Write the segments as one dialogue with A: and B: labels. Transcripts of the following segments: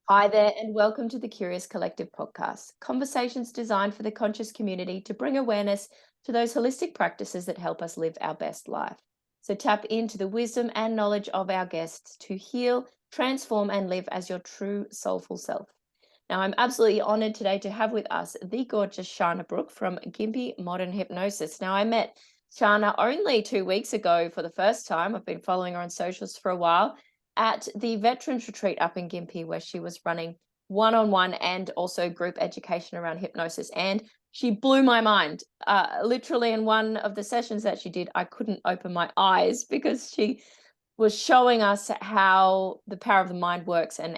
A: Hi there, and welcome to the Curious Collective podcast. Conversations designed for the conscious community to bring awareness to those holistic practices that help us live our best life. So, tap into the wisdom and knowledge of our guests to heal, transform, and live as your true soulful self. Now, I'm absolutely honored today to have with us the gorgeous Sharna Brook from Gympie Modern Hypnosis. Now, I met Sharna only 2 weeks ago for the first time. I've been following her on socials for a while at the Veterans Retreat up in Gympie, where she was running one-on-one and also group education around hypnosis. And she blew my mind. Literally, in one of the sessions that she did, I couldn't open my eyes because she was showing us how the power of the mind works and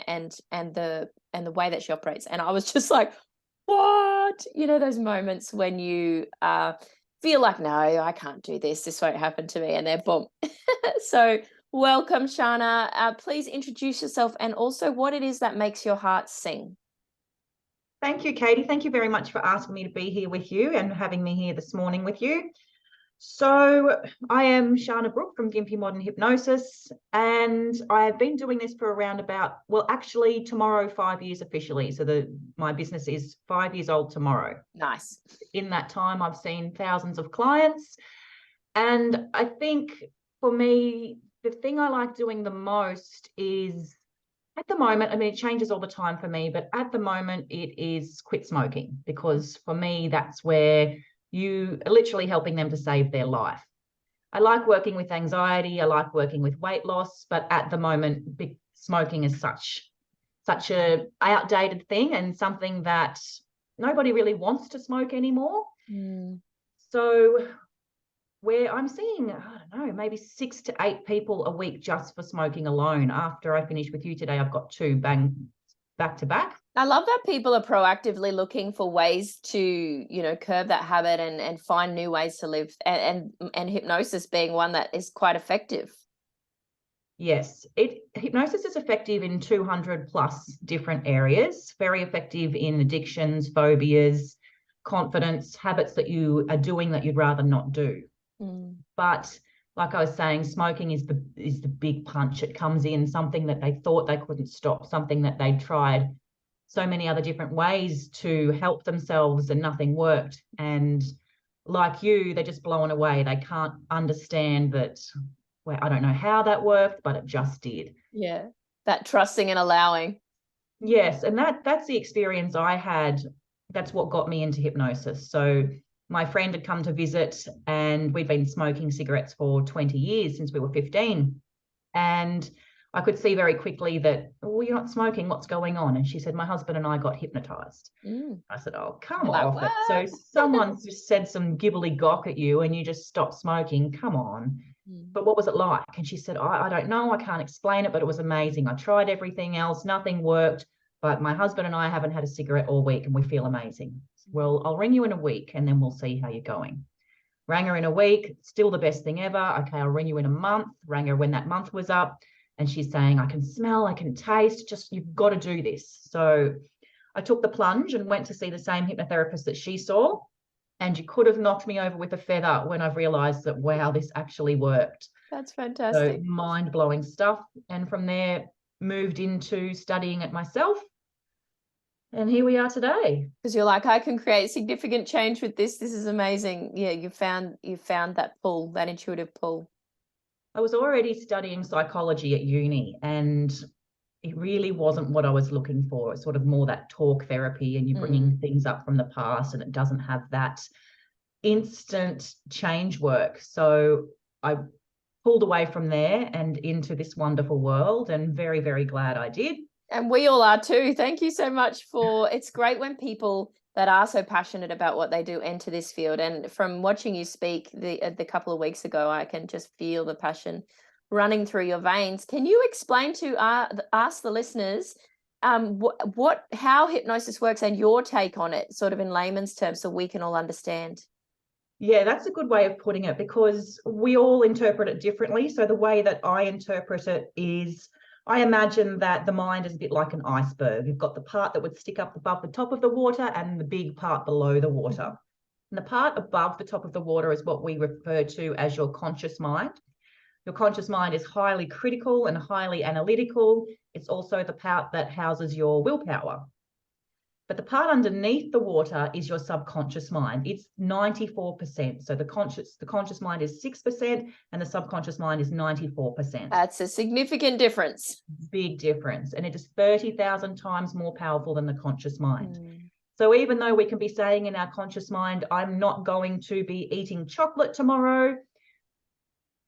A: the way that she operates. And I was just like, what? You know, those moments when you feel like, no, I can't do this. This won't happen to me. And then boom. So welcome, Sharna. Please introduce yourself and also what it is that makes your heart sing.
B: Thank you, Katie. Thank you very much for asking me to be here with you and having me here this morning with you. So I am Sharna Brook from Gympie Modern Hypnosis, and I've been doing this for around about, well, actually tomorrow, 5 years officially. So my business is 5 years old tomorrow.
A: Nice.
B: In that time, I've seen thousands of clients. And I think for me, the thing I like doing the most is, at the moment, I mean, it changes all the time for me, but at the moment it is quit smoking, because for me, that's where you are literally helping them to save their life. I like working with anxiety. I like working with weight loss, but at the moment, smoking is such a outdated thing and something that nobody really wants to smoke anymore. So where I'm seeing, I don't know, maybe 6 to 8 people a week just for smoking alone. After I finish with you today, I've got 2 bang back to back.
A: I love that people are proactively looking for ways to, curb that habit and find new ways to live, and hypnosis being one that is quite effective.
B: Yes, hypnosis is effective in 200 plus different areas, very effective in addictions, phobias, confidence, habits that you are doing that you'd rather not do. But like I was saying, smoking is the big punch. It comes in, something that they thought they couldn't stop, something that they tried so many other different ways to help themselves and nothing worked. And like you, they're just blown away. They can't understand that. Well, I don't know how that worked, but it just did.
A: Yeah, that trusting and allowing.
B: Yes, and that's the experience I had. That's what got me into hypnosis. So my friend had come to visit, and we'd been smoking cigarettes for 20 years, since we were 15. And I could see very quickly that, well, you're not smoking, what's going on? And she said, my husband and I got hypnotized. I said, oh, come off it. So someone's just said some gibbly gock at you and you just stopped smoking. Come on. But what was it like? And she said, I don't know. I can't explain it, but it was amazing. I tried everything else. Nothing worked. But my husband and I haven't had a cigarette all week and we feel amazing. Well, I'll ring you in a week and then we'll see how you're going. Rang her in a week, still the best thing ever. Okay, I'll ring you in a month. Rang her when that month was up. And she's saying, I can smell, I can taste, just you've got to do this. So I took the plunge and went to see the same hypnotherapist that she saw. And you could have knocked me over with a feather when I've realized that, wow, this actually worked.
A: That's fantastic.
B: So mind-blowing stuff. And from there, moved into studying it myself. And here we are today.
A: Because you're like, I can create significant change with this. This is amazing. Yeah, you found that pull, that intuitive pull.
B: I was already studying psychology at uni, and it really wasn't what I was looking for. It's sort of more that talk therapy, and you're bringing things up from the past, and it doesn't have that instant change work. So I pulled away from there and into this wonderful world, and very, very glad I did.
A: And we all are too. Thank you so much it's great when people that are so passionate about what they do enter this field. And from watching you speak the couple of weeks ago, I can just feel the passion running through your veins. Can you explain to ask the listeners how hypnosis works and your take on it, sort of in layman's terms, so we can all understand?
B: Yeah, that's a good way of putting it, because we all interpret it differently. So the way that I interpret it is, I imagine that the mind is a bit like an iceberg. You've got the part that would stick up above the top of the water and the big part below the water. And the part above the top of the water is what we refer to as your conscious mind. Your conscious mind is highly critical and highly analytical. It's also the part that houses your willpower. But the part underneath the water is your subconscious mind. It's 94%. So the conscious mind is 6% and the subconscious mind is 94%.
A: That's a significant difference.
B: Big difference. And it is 30,000 times more powerful than the conscious mind. So even though we can be saying in our conscious mind, I'm not going to be eating chocolate tomorrow,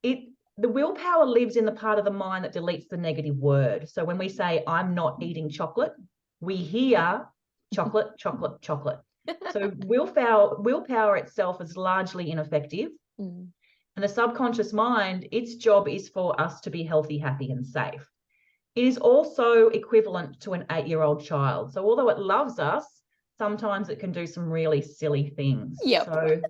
B: the willpower lives in the part of the mind that deletes the negative word. So when we say, I'm not eating chocolate, we hear chocolate, chocolate, chocolate. So willpower itself is largely ineffective. And the subconscious mind, its job is for us to be healthy, happy, and safe. It is also equivalent to an 8-year-old child. So although it loves us, sometimes it can do some really silly things.
A: Yep.
B: So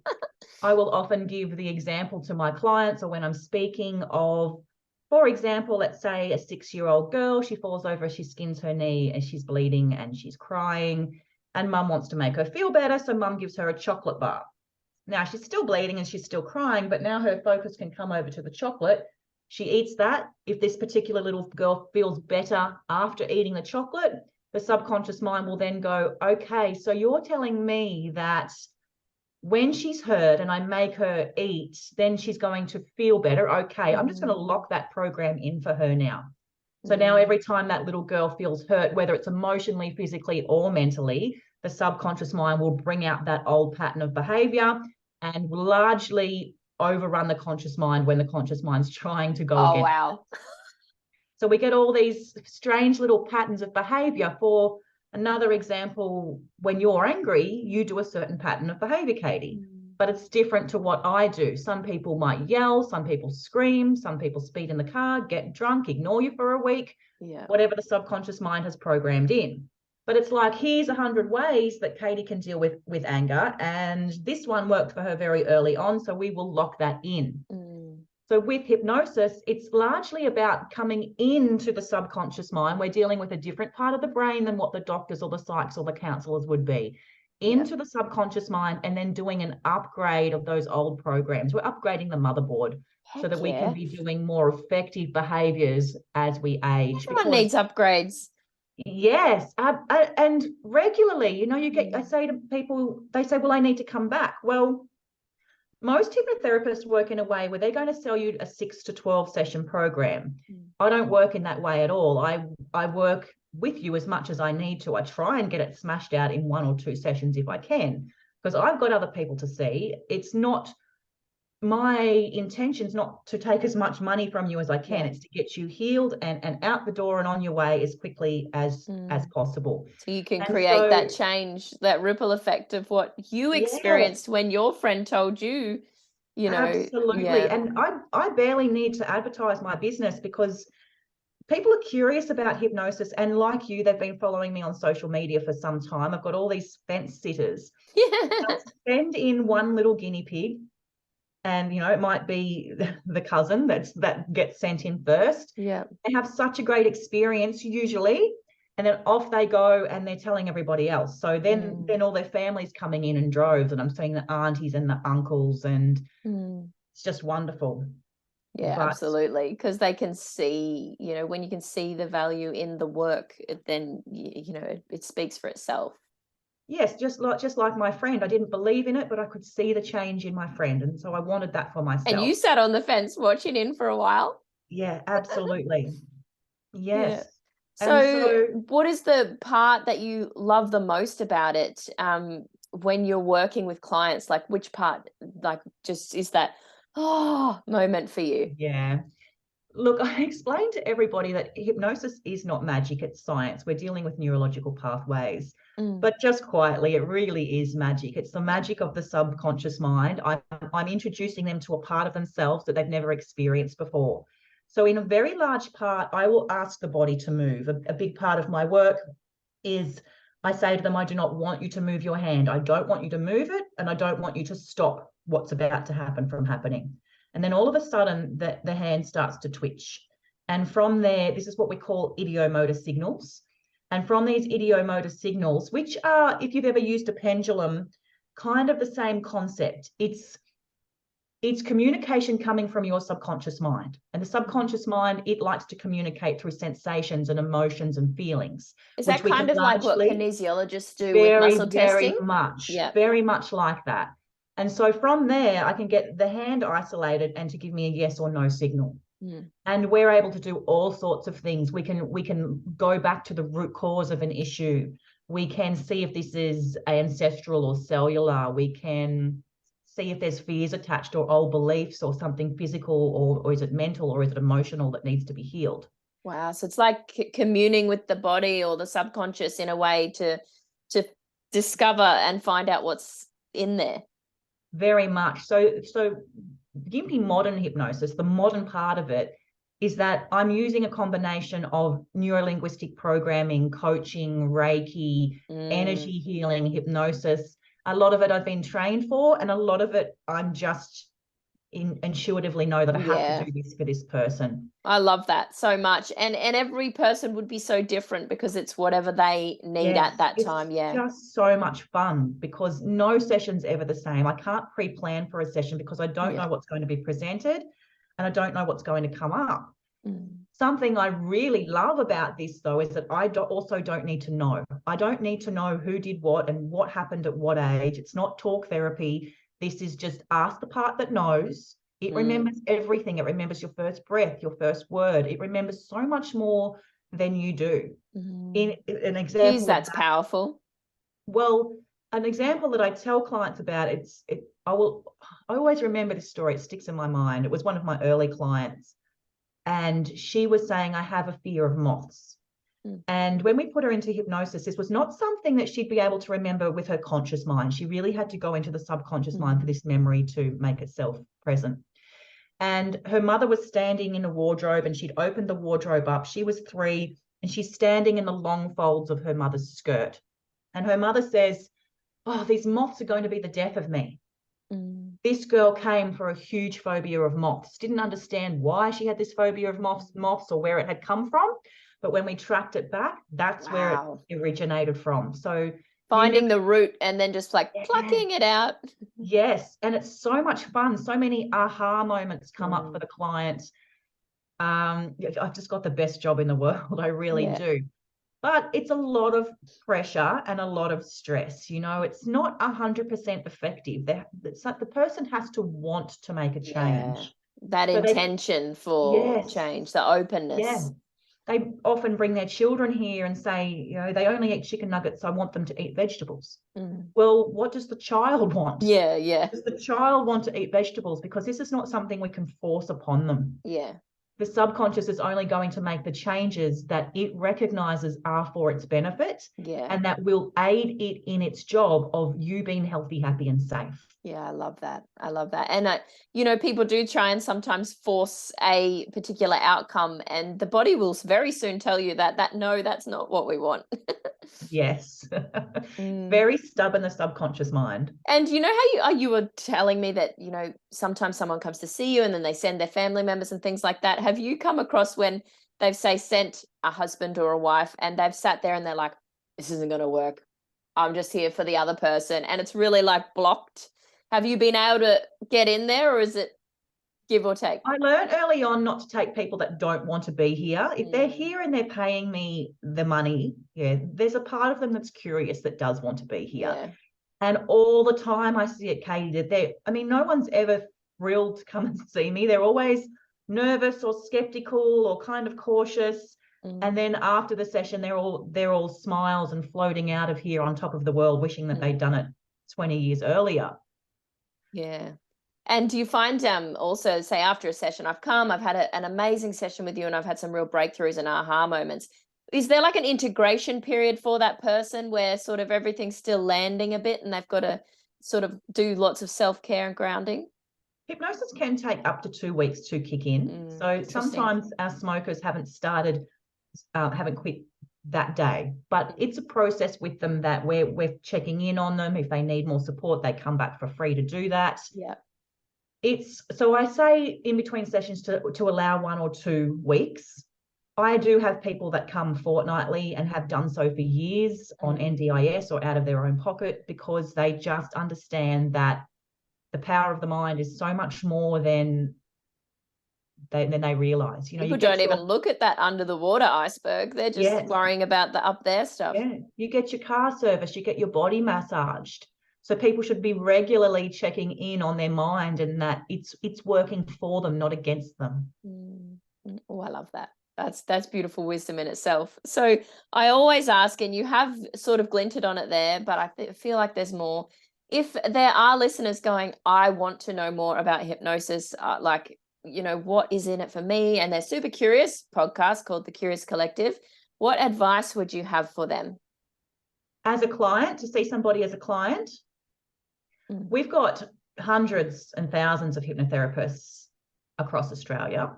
B: I will often give the example to my clients, or when I'm speaking of, for example, let's say a 6-year-old girl, she falls over, she skins her knee and she's bleeding and she's crying, and mum wants to make her feel better. So mum gives her a chocolate bar. Now she's still bleeding and she's still crying, but now her focus can come over to the chocolate. She eats that. If this particular little girl feels better after eating the chocolate, the subconscious mind will then go, okay, so you're telling me that when she's hurt and I make her eat, then she's going to feel better. Okay, I'm just going to lock that program in for her now. So now every time that little girl feels hurt, whether it's emotionally, physically, or mentally, the subconscious mind will bring out that old pattern of behavior and largely overrun the conscious mind when the conscious mind's trying to go again.
A: Oh, wow.
B: So we get all these strange little patterns of behavior. For another example, when you're angry, you do a certain pattern of behavior, Katie, but it's different to what I do. Some people might yell, some people scream, some people speed in the car, get drunk, ignore you for a week, whatever the subconscious mind has programmed in. But it's like, here's 100 ways that Katie can deal with anger, and this one worked for her very early on, so we will lock that in. So with hypnosis, it's largely about coming into the subconscious mind. We're dealing with a different part of the brain than what the doctors or the psychs or the counselors would be. Into the subconscious mind, and then doing an upgrade of those old programs. We're upgrading the motherboard so that we can be doing more effective behaviors as we age.
A: Everyone needs upgrades.
B: Yes, and regularly, you know, I say to people, they say, well, I need to come back. Well, most hypnotherapists work in a way where they're going to sell you a 6 to 12 session program. I don't work in that way at all. I work with you as much as I need to. I try and get it smashed out in 1 or 2 sessions if I can, because I've got other people to see. It's not my intention's not to take as much money from you as I can. It's to get you healed and out the door and on your way as quickly as possible.
A: So you can create that change, that ripple effect of what you experienced when your friend told you, you know.
B: Absolutely. And I barely need to advertise my business, because people are curious about hypnosis, and like you, they've been following me on social media for some time. I've got all these fence sitters. They'll send in one little guinea pig, and you know, it might be the cousin that gets sent in first. They have such a great experience usually, and then off they go and they're telling everybody else. So then all their families coming in droves, and I'm seeing the aunties and the uncles, and it's just wonderful.
A: Absolutely, because they can see, you know, when you can see the value in the work, then you know, it speaks for itself.
B: Yes, just like my friend. I didn't believe in it, but I could see the change in my friend, and so I wanted that for myself.
A: And you sat on the fence watching in for a while.
B: Yeah, absolutely. Yes.
A: So what is the part that you love the most about it when you're working with clients? Like, which part, like, just is that moment for you?
B: Yeah. Look, I explained to everybody that hypnosis is not magic, it's science. We're dealing with neurological pathways. But just quietly, it really is magic. It's the magic of the subconscious mind. I'm introducing them to a part of themselves that they've never experienced before. So in a very large part, I will ask the body to move. A big part of my work is I say to them, I do not want you to move your hand. I don't want you to move it, and I don't want you to stop what's about to happen from happening. And then all of a sudden, the hand starts to twitch. And from there, this is what we call idiomotor signals. And from these idiomotor signals, which are, if you've ever used a pendulum, kind of the same concept. It's It's communication coming from your subconscious mind. And the subconscious mind, it likes to communicate through sensations and emotions and feelings.
A: Is
B: which
A: that
B: we can
A: kind of like what
B: largely,
A: kinesiologists do with
B: very,
A: muscle
B: very
A: testing?
B: much,
A: Yeah.
B: very much like that. And so from there, I can get the hand isolated and to give me a yes or no signal. And we're able to do all sorts of things. We can go back to the root cause of an issue. We can see if this is ancestral or cellular. We can see if there's fears attached or old beliefs or something physical, or is it mental or is it emotional that needs to be healed.
A: Wow. So it's like communing with the body or the subconscious in a way to discover and find out what's in there.
B: Very much. So Gympie Modern Hypnosis, the modern part of it, is that I'm using a combination of neurolinguistic programming, coaching, Reiki, energy healing, hypnosis. A lot of it I've been trained for, and a lot of it I'm just intuitively know that I have to do this for this person.
A: I love that so much. And every person would be so different because it's whatever they need at that time. Yeah.
B: It's just so much fun because no session's ever the same. I can't pre-plan for a session because I don't know what's going to be presented and I don't know what's going to come up. Something I really love about this, though, is that I also don't need to know. I don't need to know who did what and what happened at what age. It's not talk therapy. This is just ask the part that knows. It remembers everything. It remembers your first breath, your first word. It remembers so much more than you do. In an example,
A: that's powerful.
B: Well, an example that I tell clients about, I always remember this story. It sticks in my mind. It was one of my early clients. And she was saying, I have a fear of moths. And when we put her into hypnosis, this was not something that she'd be able to remember with her conscious mind. She really had to go into the subconscious mind for this memory to make itself present. And her mother was standing in a wardrobe and she'd opened the wardrobe up. She was 3 and she's standing in the long folds of her mother's skirt. And her mother says, oh, these moths are going to be the death of me. This girl came for a huge phobia of moths, didn't understand why she had this phobia of moths or where it had come from. But when we tracked it back, that's where it originated from. So
A: finding the root and then just like plucking it out.
B: Yes. And it's so much fun. So many aha moments come up for the clients. I've just got the best job in the world. I really do. But it's a lot of pressure and a lot of stress. You know, it's not 100% effective. The person has to want to make a change.
A: That intention for change, the openness.
B: Yeah. They often bring their children here and say, you know, they only eat chicken nuggets. I want them to eat vegetables. Well, what does the child want? Does the child want to eat vegetables? Because this is not something we can force upon them. The subconscious is only going to make the changes that it recognizes are for its benefit and that will aid it in its job of you being healthy, happy, and safe.
A: Yeah, I love that. I love that. And, you know, people do try and sometimes force a particular outcome and the body will very soon tell you that no, that's not what we want.
B: Yes. Very stubborn, the subconscious mind.
A: And you know how you were telling me that, you know, sometimes someone comes to see you and then they send their family members and things like that. Have you come across when they've, say, sent a husband or a wife and they've sat there and they're like, this isn't going to work. I'm just here for the other person. And it's really like blocked. Have you been able to get in there or is it give or take?
B: I learned early on not to take people that don't want to be here. If they're here and they're paying me the money, there's a part of them that's curious that does want to be here. And all the time I see it, Katie, no one's ever thrilled to come and see me. They're always nervous or skeptical or kind of cautious. And then after the session, they're all smiles and floating out of here on top of the world, wishing that they'd done it 20 years earlier.
A: Yeah. And do you find also, say, after a session, I've had an amazing session with you and I've had some real breakthroughs and aha moments. Is there like an integration period for that person where sort of everything's still landing a bit and they've got to sort of do lots of self-care and grounding?
B: Hypnosis can take up to 2 weeks to kick in. So sometimes our smokers haven't quit that day, but it's a process with them that we're checking in on them. If they need more support, they come back for free to do that. So I say in between sessions to allow 1 or 2 weeks. I do have people that come fortnightly and have done so for years on NDIS or out of their own pocket because they just understand that the power of the mind is so much more than they realize. You know,
A: People
B: you get
A: don't even look at that under the water iceberg. They're just
B: Yes.
A: worrying about the up there stuff.
B: Yeah, you get your car serviced, you get your body massaged. So people should be regularly checking in on their mind, and that it's working for them, not against them.
A: Oh, I love that. That's beautiful wisdom in itself. So I always ask, and you have sort of glinted on it there, but I feel like there's more. If there are listeners going, I want to know more about hypnosis, like, you know, what is in it for me? And they're super curious, podcast called The Curious Collective. What advice would you have for them?
B: As a client, to see somebody as a client, we've got hundreds and thousands of hypnotherapists across Australia.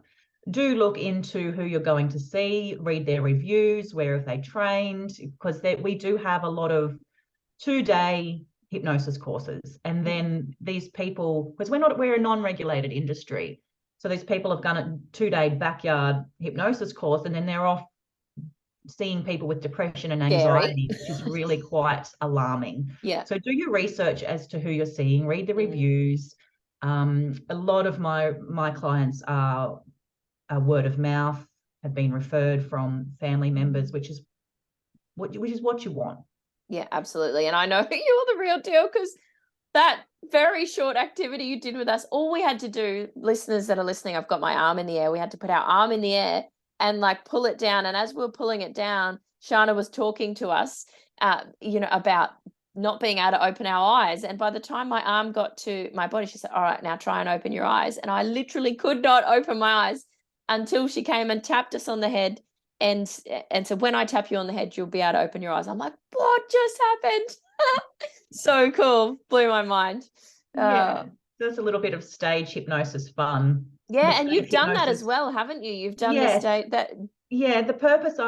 B: Do look into who you're going to see, read their reviews, where have they trained, because we do have a lot of 2-day hypnosis courses. And then these people, because we're a non-regulated industry, so these people have done a 2-day backyard hypnosis course, and then they're off seeing people with depression and anxiety, which is really quite alarming.
A: Yeah.
B: So do your research as to who you're seeing, read the reviews. A lot of my clients are word of mouth, have been referred from family members, which is what you want.
A: Yeah, absolutely. And I know you're the real deal, because that very short activity you did with us, all we had to do, listeners that are listening, I've got my arm in the air. We had to put our arm in the air and like pull it down. And as we were pulling it down, Sharna was talking to us, you know, about not being able to open our eyes. And by the time my arm got to my body, she said, all right, now try and open your eyes. And I literally could not open my eyes until she came and tapped us on the head. And so when I tap you on the head, you'll be able to open your eyes. I'm like, what just happened? So cool. Blew my mind.
B: Yeah. There's a little bit of stage hypnosis fun.
A: Yeah, and you've done that as well, haven't you? You've done the stage that.
B: Yeah, the purpose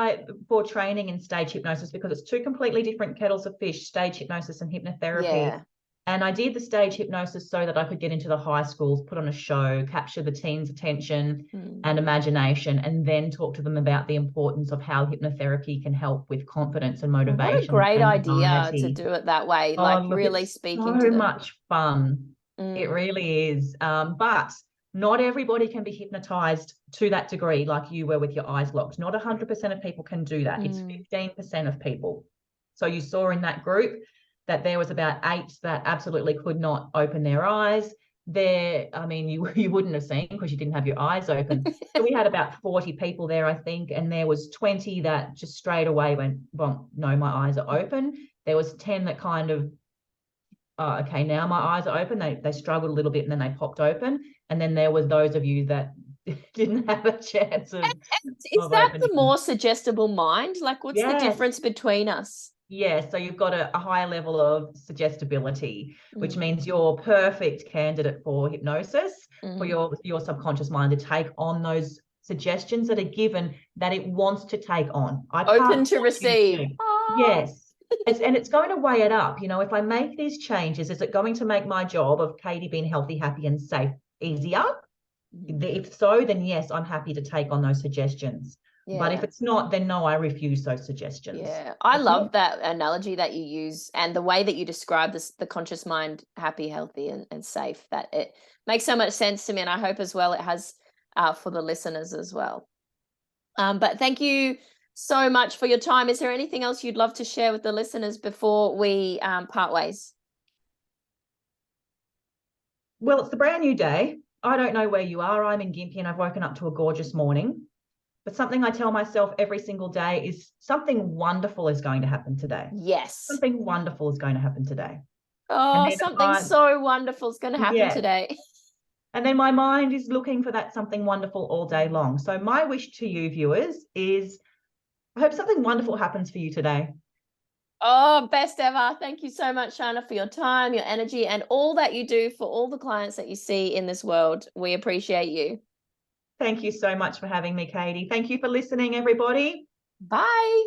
B: for training in stage hypnosis, because it's two completely different kettles of fish, stage hypnosis and hypnotherapy.
A: Yeah.
B: And I did the stage hypnosis so that I could get into the high schools, put on a show, capture the teens' attention and imagination, and then talk to them about the importance of how hypnotherapy can help with confidence and motivation.
A: What a great idea to do it that way, like really speaking to them.
B: So much fun. It really is. But not everybody can be hypnotized to that degree like you were with your eyes locked. Not 100% of people can do that. It's 15% of people. So you saw in that group that there was about 8 that absolutely could not open their eyes. There, I mean, you wouldn't have seen because you didn't have your eyes open. So we had about 40 people there, I think, and there was 20 that just straight away went, well, no, my eyes are open. There was 10 that kind of, okay, now my eyes are open. They struggled a little bit and then they popped open. And then there was those of you that didn't have a chance of.
A: Is that the more suggestible mind? Like, what's the difference between us?
B: Yeah, so you've got a higher level of suggestibility, which means you're a perfect candidate for hypnosis, for your subconscious mind to take on those suggestions that are given that it wants to take on.
A: Open to receive.
B: Yes. And it's going to weigh it up. You know, if I make these changes, is it going to make my job of Katie being healthy, happy, and safe easier? If so, then yes, I'm happy to take on those suggestions. Yeah. But if it's not, then no, I refuse those suggestions.
A: Yeah, I love that analogy that you use and the way that you describe this, the conscious mind, happy, healthy, and safe. That it makes so much sense to me, and I hope as well it has for the listeners as well. But thank you so much for your time. Is there anything else you'd love to share with the listeners before we part ways?
B: Well, it's a brand new day. I don't know where you are. I'm in Gympie and I've woken up to a gorgeous morning. But something I tell myself every single day is something wonderful is going to happen today.
A: Yes.
B: Something wonderful is going to happen today.
A: Oh, something so wonderful is going to happen today.
B: And then my mind is looking for that something wonderful all day long. So my wish to you, viewers, is I hope something wonderful happens for you today.
A: Oh, best ever. Thank you so much, Sharna, for your time, your energy, and all that you do for all the clients that you see in this world. We appreciate you.
B: Thank you so much for having me, Katie. Thank you for listening, everybody.
A: Bye.